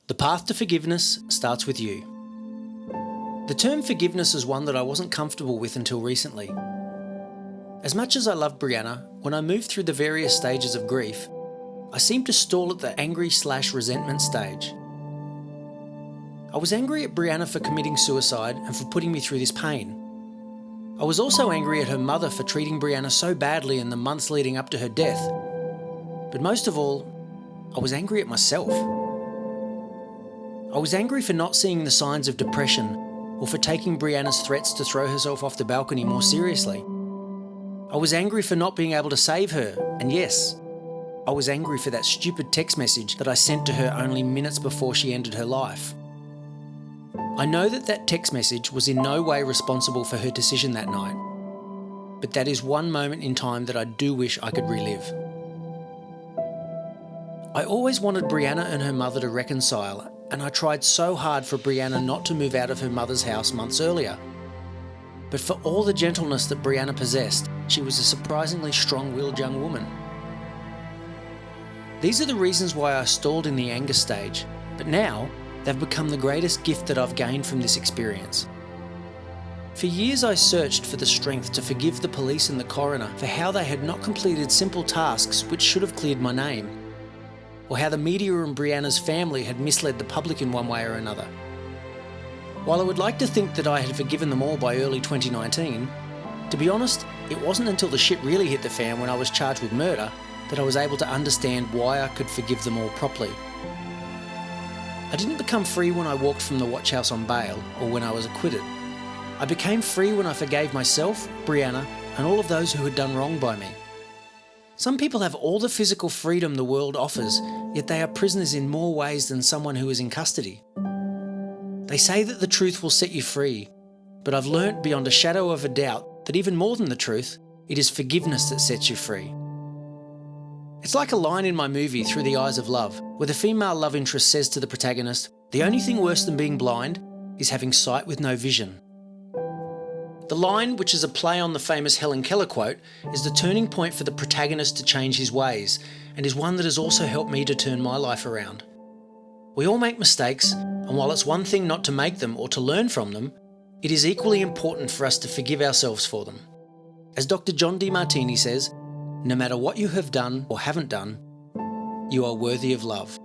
The path to forgiveness starts with you. The term forgiveness is one that I wasn't comfortable with until recently. As much as I love Brianna, when I moved through the various stages of grief, I seemed to stall at the angry/resentment stage. I was angry at Brianna for committing suicide and for putting me through this pain. I was also angry at her mother for treating Brianna so badly in the months leading up to her death. But most of all, I was angry at myself. I was angry for not seeing the signs of depression or for taking Brianna's threats to throw herself off the balcony more seriously. I was angry for not being able to save her, and yes, I was angry for that stupid text message that I sent to her only minutes before she ended her life. I know that that text message was in no way responsible for her decision that night, but that is one moment in time that I do wish I could relive. I always wanted Brianna and her mother to reconcile, and I tried so hard for Brianna not to move out of her mother's house months earlier. But for all the gentleness that Brianna possessed, she was a surprisingly strong-willed young woman. These are the reasons why I stalled in the anger stage, but now they've become the greatest gift that I've gained from this experience. For years I searched for the strength to forgive the police and the coroner for how they had not completed simple tasks which should have cleared my name, or how the media and Brianna's family had misled the public in one way or another. While I would like to think that I had forgiven them all by early 2019, to be honest, it wasn't until the shit really hit the fan when I was charged with murder that I was able to understand why I could forgive them all properly. I didn't become free when I walked from the watch house on bail or when I was acquitted. I became free when I forgave myself, Brianna, and all of those who had done wrong by me. Some people have all the physical freedom the world offers, yet they are prisoners in more ways than someone who is in custody. They say that the truth will set you free, but I've learnt beyond a shadow of a doubt that even more than the truth, it is forgiveness that sets you free. It's like a line in my movie, Through the Eyes of Love, where the female love interest says to the protagonist, "The only thing worse than being blind is having sight with no vision." The line, which is a play on the famous Helen Keller quote, is the turning point for the protagonist to change his ways, and is one that has also helped me to turn my life around. We all make mistakes, and while it's one thing not to make them or to learn from them, it is equally important for us to forgive ourselves for them. As Dr. John DeMartini says, no matter what you have done or haven't done, you are worthy of love.